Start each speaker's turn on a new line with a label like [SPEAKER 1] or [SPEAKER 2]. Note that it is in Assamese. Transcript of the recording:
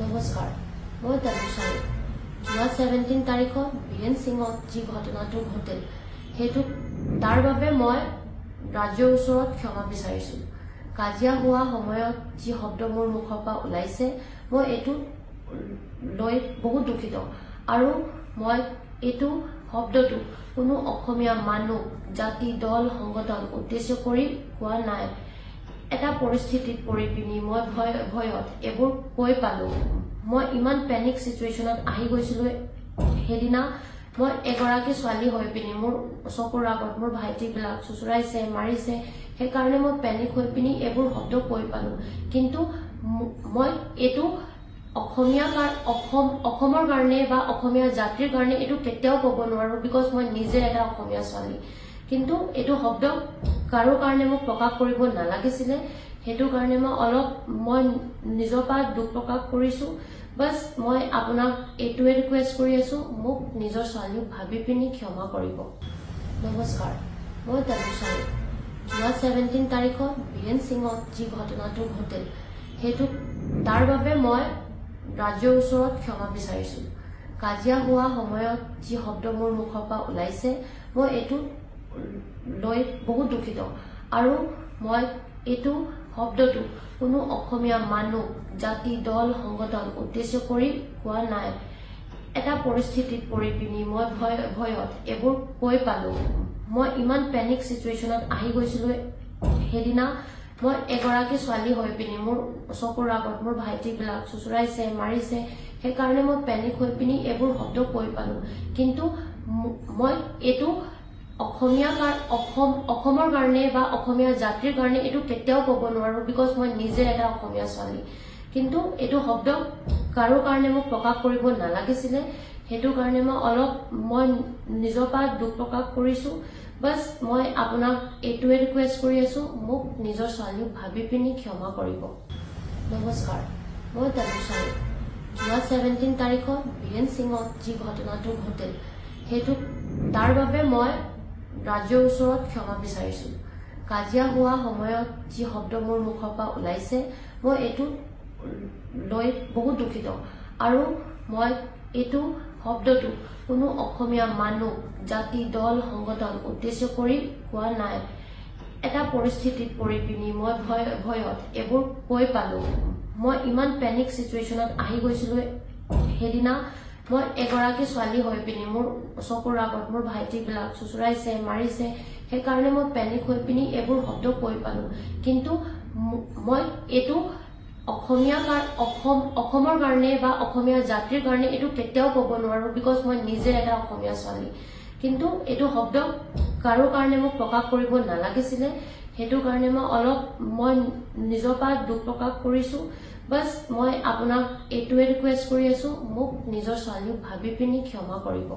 [SPEAKER 1] নমস্কাৰ, মই তানুচাৰী। যোৱা 17 তাৰিখত বীৰেন সিঙত যি ঘটনাটো ঘটিল তাৰ বাবে মই ৰাজ্যৰ ওচৰত ক্ষমা বিচাৰিছো। কাজিয়া হোৱা সময়ত যি শব্দ মোৰ মুখৰ পৰা ওলাইছে মই এইটো লৈ বহুত দুখিত আৰু মই এইটো শব্দটো কোনো অসমীয়া মানুহ জাতি দল সংগঠন উদ্দেশ্য কৰি কোৱা নাই। এটা পৰিস্থিতিত পৰি পিনি মই ভয়ত এইবোৰ কৈ পালো। মই ইমান পেনিক সিচুৱেশনত আহি গৈছিলো। সেইদিনা মই এগৰাকী ছোৱালী হৈ পিনি মোৰ চকুৰ আগত মোৰ ভাইটিবিলাক চুচুৰাইছে মাৰিছে। সেইকাৰণে মই পেনিক হৈ পিনি এইবোৰ শব্দ কৈ পালো। কিন্তু মই এইটো অসমৰ কাৰণে বা অসমীয়া জাতিৰ কাৰণে এইটো কেতিয়াও ক'ব নোৱাৰো, বিকজ মই নিজে এটা অসমীয়া ছোৱালী। কিন্তু এইটো শব্দ কাৰো কাৰণে মোক প্ৰকাশ কৰিব নালাগিছিলে। সেইটো কাৰণে মই নিজৰ পৰা দুখ প্ৰকাশ কৰিছো। বাস মই আপোনাক এইটোৱে ৰিকুৱেষ্ট কৰি আছো, মোক নিজৰ ছোৱালীক ভাবি পিনি ক্ষমা কৰিব। নমস্কাৰ, মই তানুচাৰী। যোৱা 17 তাৰিখত বীৰেন সিঙত যি ঘটনাটো ঘটিল তাৰ বাবে মই ৰাজ্যৰ ওচৰত ক্ষমা বিচাৰিছো। কাজিয়া হোৱা সময়ত যি শব্দ মোৰ মুখৰ পৰা ওলাইছে মই এইটো লৈ বহুত দুখিত আৰু মই এইটো শব্দটো কোনো অসমীয়া মানুহ জাতি দল সংগঠন উদ্দেশ্য কৰি কোৱা নাই। এটা পৰিস্থিতিত পৰি পিনি মই ভয়ত এইবোৰ কৈ পালো। মই ইমান পেনিক সিচুৱেশনত আহি গৈছিলো। সেইদিনা মই এগৰাকী ছোৱালী হৈ পিনি মোৰ চকুৰ আগত মোৰ ভাইটিবিলাক চুচুৰাইছে মাৰিছে। সেইকাৰণে মই পেনিক হৈ পিনি এইবোৰ শব্দ কৈ পালো। কিন্তু মই এইটো অসমৰ কাৰণে বা অসমীয়া জাতিৰ কাৰণে এইটো কেতিয়াও ক'ব নোৱাৰো, বিকজ মই নিজে এটা অসমীয়া ছোৱালী। কিন্তু এইটো শব্দ কাৰো কাৰণে মোক প্ৰকাশ কৰিব নালাগিছিলে। সেইটো কাৰণে মই নিজৰ পৰা দুখ প্ৰকাশ কৰিছো। বাস মই আপোনাক এইটোৱে ৰিকুৱেষ্ট কৰি আছো, মোক নিজৰ ছোৱালীক ভাবি পিনি ক্ষমা কৰিব। নমস্কাৰ, মই তানুচাৰী। যোৱা 17 তাৰিখত বীৰেন সিঙত যি ঘটনাটো ঘটিল তাৰ বাবে মই ৰাজ্যৰ ওচৰত ক্ষমা বিচাৰিছো। কাজিয়া হোৱা সময়ত যি শব্দ মোৰ মুখৰ পৰা ওলাইছে মই এইটো লৈ বহুত দুখিত আৰু মই এইটো শব্দটো কোনো অসমীয়া মানুহ জাতি দল সংগঠন উদ্দেশ্য কৰি কোৱা নাই। এটা পৰিস্থিতিত পৰি পিনি মই ভয়ত এইবোৰ কৈ পালো। মই ইমান পেনিক সিচুৱেশনত আহি গৈছিলো। সেইদিনা মই এগৰাকী ছোৱালী হৈ পিনি মোৰ চকুৰ আগত মোৰ ভাইটিবিলাক চুচুৰাইছে মাৰিছে। সেইকাৰণে মই পেনিক হৈ পিনি এইবোৰ শব্দ কৈ পালো। কিন্তু মই এইটো অসমৰ কাৰণে বা অসমীয়া জাতিৰ কাৰণে এইটো কেতিয়াও ক'ব নোৱাৰো, বিকজ মই নিজে এটা অসমীয়া ছোৱালী। কিন্তু এইটো শব্দ কাৰো কাৰণে মোক প্ৰকাশ কৰিব নালাগিছিলে। সেইটো কাৰণে মই নিজৰ পৰা দুখ প্ৰকাশ কৰিছো। বাস মই আপোনাক এইটোৱে ৰিকুৱেষ্ট কৰি আছো, মোক নিজৰ ছোৱালীক ভাবি পিনি ক্ষমা কৰিব।